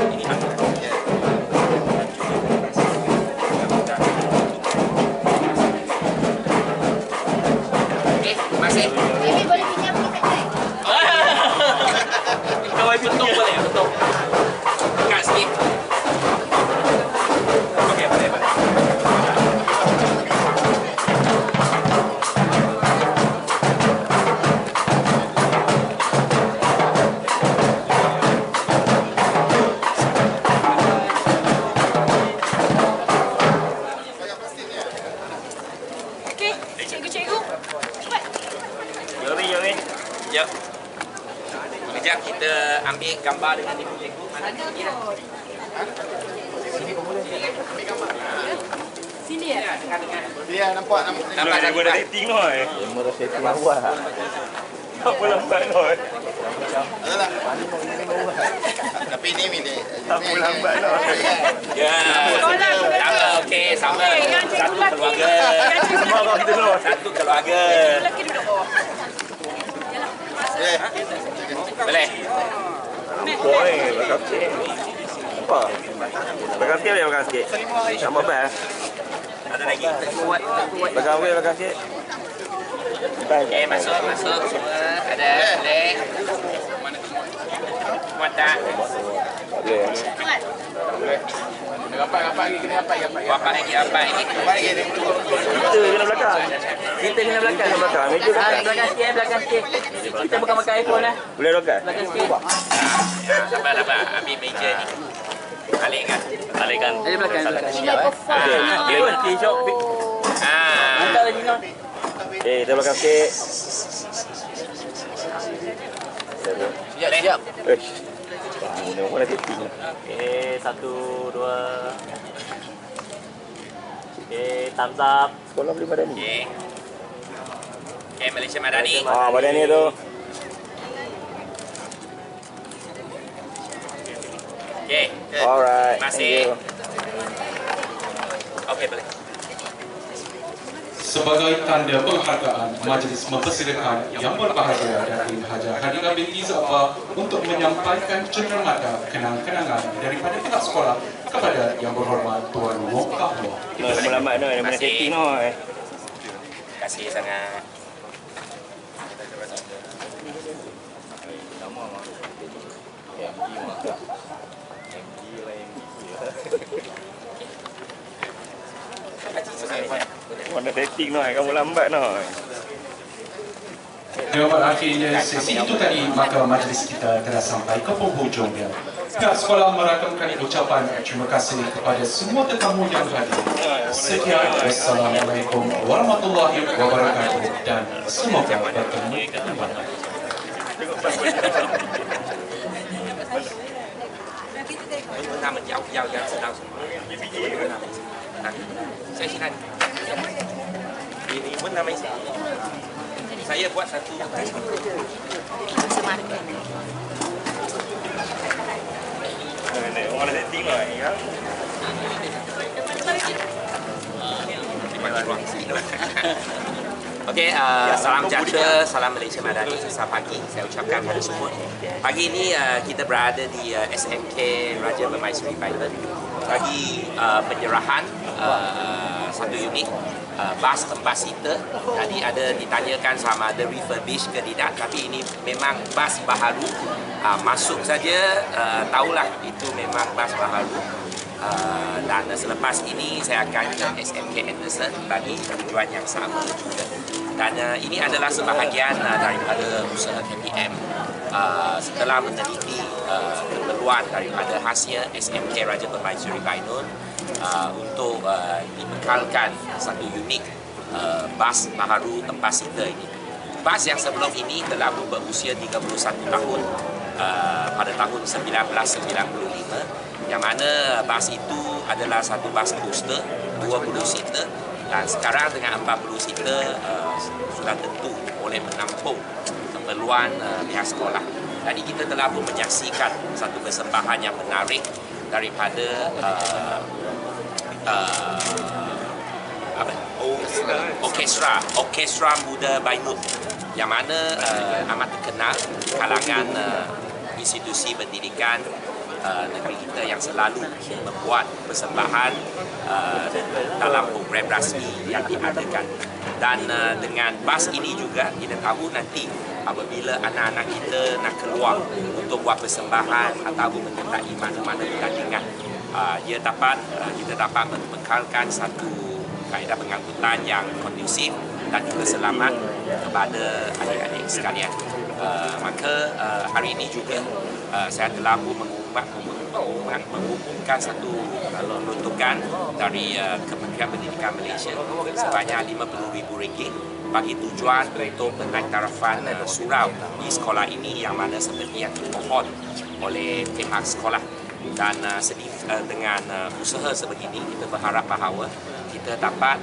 Ini makan. Okey, masih. Ini boleh pinjam kita tak? Kawai betul boleh, betul. Dekat sikit. Okey, boleh. Okey, cikgu-cikgu. Cepat. Sekejap. Sekejap kita ambil gambar dengan cikgu-cikgu. Mana cikgu dah? Sini ya. Dia nampak Nampak tak? Dah dating noh. Apa lambat noh. Tapi ni Apa lambat noh. Ya. Sama, okey, sama. Satu keluarga. Semua orang kita noh. Satu keluarga. Lelaki duduk bawah. Boleh? Boy, belakang sikit. Apa? Belakang sikit boleh belakang sikit. Tak apa-apa. Ada lagi? Kuat. Belakang boleh belakang sikit. Okey, masuk semua. Ada, boleh. Kuat tak? Boleh. Rapat lagi, rapat lagi. Kita kena belakang. Kita kena belakang. Kena belakang. Meja belakang. Belakang sikit, belakang sikit. Kita bukan makan iPhone lah. Boleh belakang. Belakang sikit. Sabar. Ambil meja ni. Alihkan. Ada belakang. Okey. Okey, jom. Hantar lagi Non. Kita belakang sikit. Siap. Ini orang dah dating. Okay, 1, 2. Okay, thumbs up. Sekolah boleh badan ni. Okey, Malaysia Madani. Badan ni tu. Okey. Alright. Masih. Okey, boleh. Sebagai tanda penghargaan, majlis mempersilakan Yang Berbahagia Datin Haji Hadinah binti Zafar untuk menyampaikan cenderamata kenang-kenangan daripada pihak sekolah kepada Yang Berhormat Tuan Wong Kah Wah. Lambat noh. Dia mana setting noh. Terima kasih sangat. Orang dah dating noh. Kamu lambat noh. Dengan berakhirnya sesi itu tadi, maka majlis kita telah sampai ke penghujungnya. Pihak sekolah merakamkan ucapan terima kasih kepada semua tetamu yang hadir. Sekian, wassalamualaikum warahmatullahi wabarakatuh dan semoga bertemu kembali. Nama jauh-jauh yang sedang semua. Saya sihat. Ini pun nama saya buat satu. Orang dah dating noh. Okey, salam sejahtera, salam Malaysia Madani. Selamat pagi, saya ucapkan kepada semua. Pagi ini kita berada di SMK Raja Permaisuri Thailand bagi penyerahan satu unit bas 4 seater. Tadi ada ditanyakan sama ada refurbish ke tidak, tapi ini memang bas baharu. Masuk saja tahulah itu memang bas baharu. Dan selepas ini saya akan ke SMK Anderson bagi tujuan yang sama juga. Dan ini adalah sebahagian daripada usaha KPM setelah meneliti keperluan daripada khasnya SMK Raja Permaisuri Bainun untuk dibekalkan satu unit bas baharu 4 seater ini. Bas yang sebelum ini telah berusia 31 tahun pada tahun 1995, yang mana bas itu adalah satu bas coaster 20 seater, dan sekarang dengan 40 seater sudah tentu boleh menampung keperluan pihak sekolah. Tadi kita telah pun menyaksikan satu persembahan yang menarik daripada Orkestra Muda Bainut yang mana amat terkenal kalangan institusi pendidikan negeri kita yang selalu membuat persembahan dalam program rasmi yang diadakan. Dan dengan bas ini juga kita tahu nanti apabila anak-anak kita nak keluar untuk buat persembahan ataupun menyertai mana-mana pertandingan, kita dapat membekalkan satu kaedah pengangkutan yang kondusif dan juga selamat kepada adik-adik sekalian. Maka hari ini juga saya telah mengumumkan satu peruntukan dari Kementerian Pendidikan Malaysia sebanyak RM50,000 bagi tujuan untuk menaiktarafan surau di sekolah ini yang mana seperti yang dimohon oleh pihak sekolah. Dan dengan usaha sebegini, kita berharap bahawa kita dapat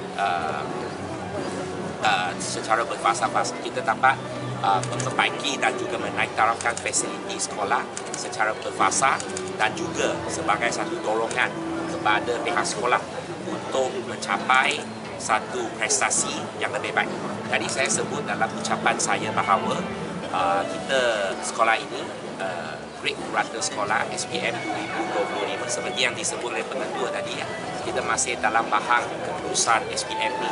secara berfasa-fasa kita dapat memperbaiki dan juga menaiktarafkan fasiliti sekolah secara berfasa dan juga sebagai satu dorongan kepada pihak sekolah untuk mencapai satu prestasi yang lebih baik. Tadi saya sebut dalam ucapan saya bahawa kita sekolah ini Great Curator Sekolah SPM 2025 seperti yang disebut oleh pengetua tadi ya, kita masih dalam bahang keputusan SPM ni.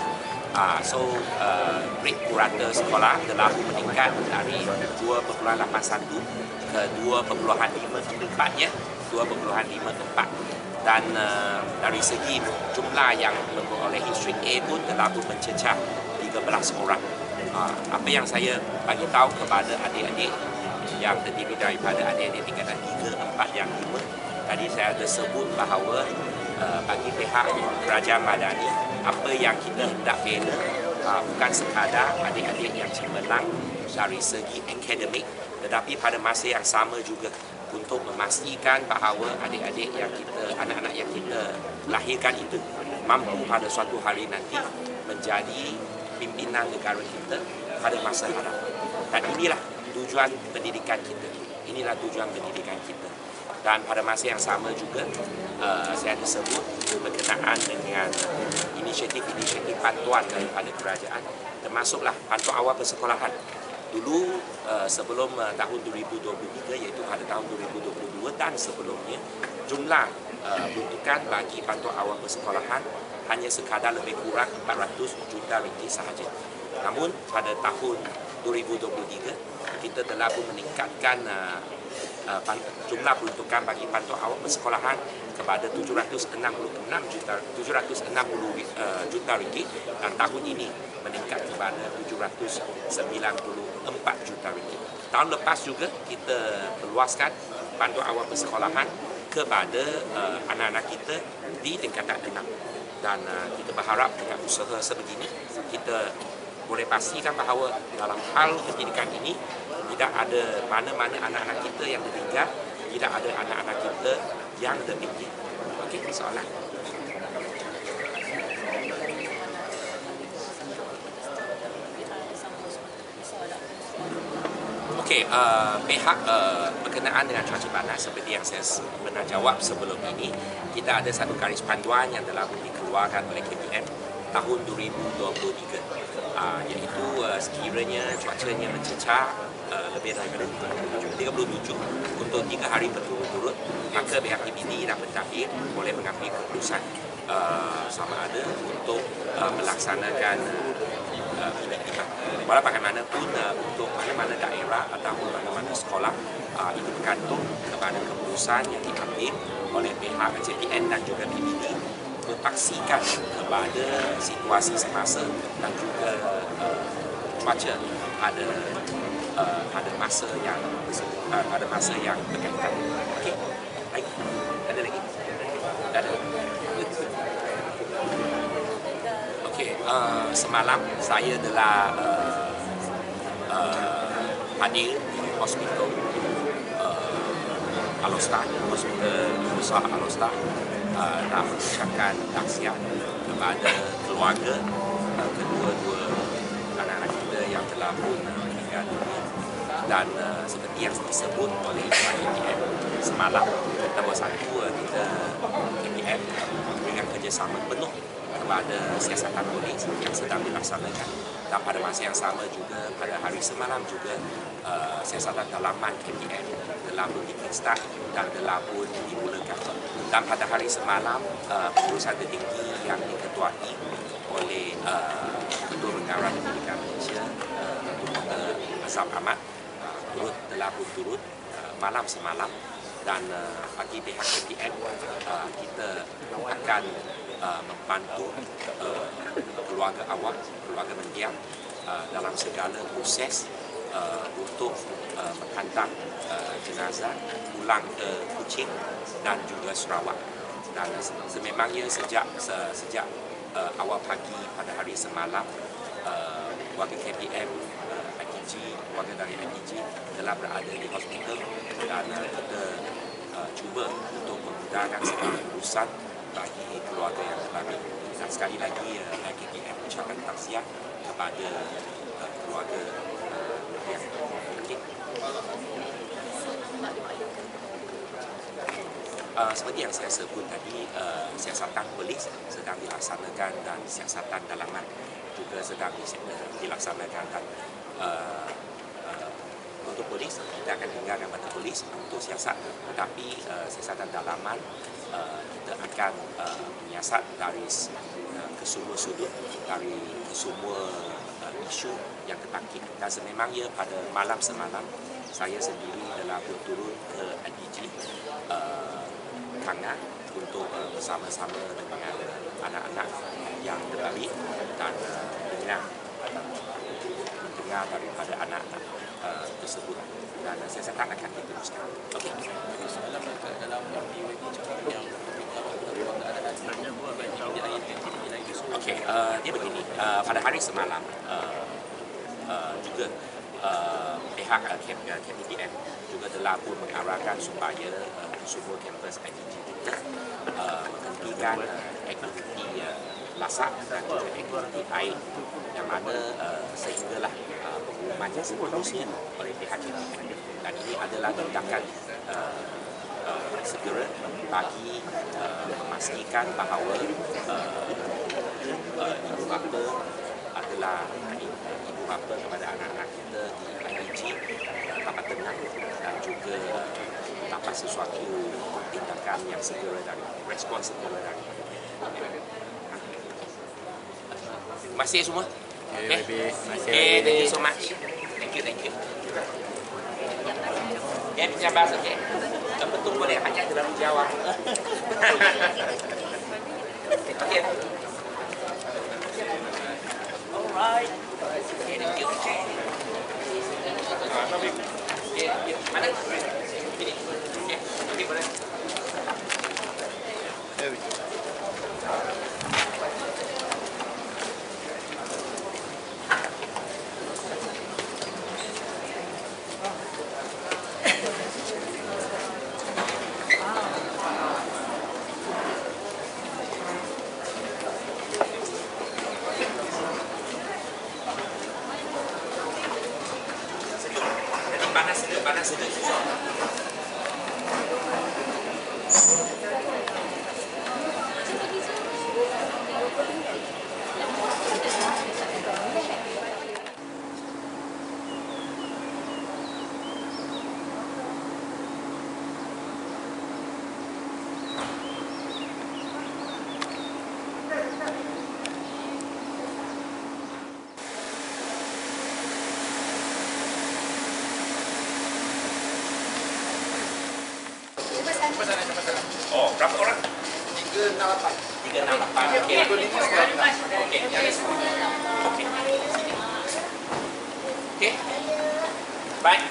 Great Curator Sekolah telah meningkat dari 2.81 ke 2.54 ya, 2.54. Dan dari segi jumlah yang memperolehi straight A pun telah mencecah 13 orang. Apa yang saya bagi tahu kepada adik-adik yang terdiri daripada adik-adik tingkatan 3, 4 yang 5, tadi saya ada sebut bahawa bagi pihak kerajaan Madani, apa yang kita hendak bina bukan sekadar adik-adik yang cemerlang dari segi akademik, tetapi pada masa yang sama juga untuk memastikan bahawa adik-adik yang kita, anak-anak yang kita lahirkan itu mampu pada suatu hari nanti menjadi pimpinan negara kita pada masa hadapan. Dan inilah tujuan pendidikan kita. Inilah tujuan pendidikan kita. Dan pada masa yang sama juga saya disebut berkenaan dengan inisiatif-inisiatif bantuan daripada kerajaan, termasuklah bantuan awal persekolahan. Dulu sebelum tahun 2023, iaitu pada tahun 2022 dan sebelumnya, jumlah peruntukan bagi bantuan awal persekolahan hanya sekadar lebih kurang 400 juta ringgit sahaja. Namun pada tahun 2023 kita telah pun meningkatkan jumlah peruntukan bagi bantuan awal persekolahan kepada 760 juta ringgit, dan tahun ini meningkat kepada 794 juta ringgit. Tahun lepas juga kita perluaskan bantuan awal persekolahan kepada anak-anak kita di tingkatan 6. Dan kita berharap dengan usaha sebegini kita boleh pastikan bahawa dalam hal pendidikan ini tidak ada mana-mana anak-anak kita yang tertinggal, tidak ada anak-anak kita yang tertinggi. Okey, soalan. Okey, pihak berkenaan dengan cuaca panas seperti yang saya pernah jawab sebelum ini, kita ada satu garis panduan yang telah dikeluarkan oleh KPM tahun 2023, iaitu sekiranya cuacanya mencecah lebih daripada 37 untuk 3 hari berturut-turut, maka pihak PBD dan pentadbir boleh mengambil keputusan sama ada untuk melaksanakan pendidikan. Walau bagaimanapun untuk mana-mana daerah ataupun mana-mana sekolah, itu bergantung kepada keputusan yang diambil oleh pihak JPN dan juga PBD, berpaksikan kepada situasi semasa dan juga cuaca pada masa yang berkaitan. Okey, baik. Ada lagi? Ada. Okey, semalam saya telah hadir di hospital Al-Ostar, hospital besar Al-Ostar, nak mengucapkan taksiat kepada keluarga kedua-dua anak-anak kita yang telah pun meninggal dunia. Dan seperti yang disebut oleh KPM semalam, nombor 1 kita KPM memberikan kerjasama penuh kepada siasatan polis yang sedang dilaksanakan. Dan pada masa yang sama juga pada hari semalam juga siasatan dalaman KPM telah membuat start dan telah pun dimulakan. Dan pada hari semalam pengurusan tertinggi yang diketuai oleh Ketua Pengarah Pendidikan Malaysia Dr. Azam Ahmad telah pun turut malam semalam, dan bagi pihak KPM kita akan membantu keluarga awam, keluarga mendiang dalam segala proses untuk menghantar jenazah pulang ke Kuching dan juga Sarawak. Dan sememangnya sejak awal pagi pada hari semalam warga KPM, ITG, warga dari ITG telah berada di hospital, dan kita cuba untuk memudahkan segala urusan bagi keluarga yang terlalu. Dan sekali lagi KPM ucapkan taksiah kepada keluarga yang okay. Seperti yang saya sebut tadi, siasatan polis sedang dilaksanakan dan siasatan dalaman juga sedang dilaksanakan. Dan untuk polis, kita akan tinggalkan pada polis untuk siasat, tetapi siasatan dalaman kita akan menyiasat dari ke semua sudut, dari semua isu yang tertangkit. Dan sememangnya pada malam semalam saya sendiri telah berturut ke IDG Kangan untuk bersama-sama dengan anak-anak yang terbalik dan mendengar daripada anak-anak tersebut, dan siasatan akan diteruskan. Okey. Okey, dia begini. Pada hari semalam juga pihak KPM juga telah pun mengarahkan supaya semua kampus ITG kita menghentikan aktiviti lasak dan juga aktiviti air, yang mana sehinggalah pengumuman yang seterusnya oleh pihak KPM. Dan ini adalah tindakan segera bagi memastikan bahawa ibu bapa adalah ibu bapa kepada anak-anak kita di IDG dapat tenang dan juga dapat sesuatu tindakan yang segera dari respon segera dari. Terima kasih semua. Okay, thank you so much. Thank you. Okay, bincang bahasa, okay. Betul boleh, hanya dalam jawab. Okay. Alright. Okay, thank you. Okay, mana? Ini. Okay, boleh. Panas itu. Oh, berapa orang? 368. 368. Okey. Okey. Okey. Okey. Baik.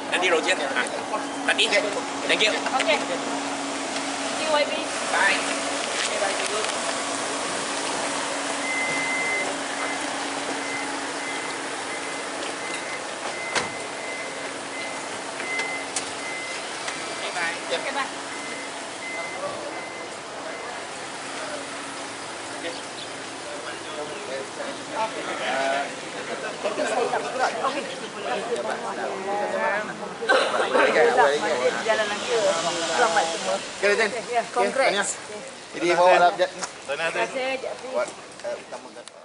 Nanti Roger. Tadi. Thank you. Okey. Thank you, YB. Bye. Okay, bye. Good. Okay, bye. Okay. Jalan lagi. Selamat semua. Okay, Jen. Congrats. Jadi bawa lah. Terima kasih. Buat pertama kali.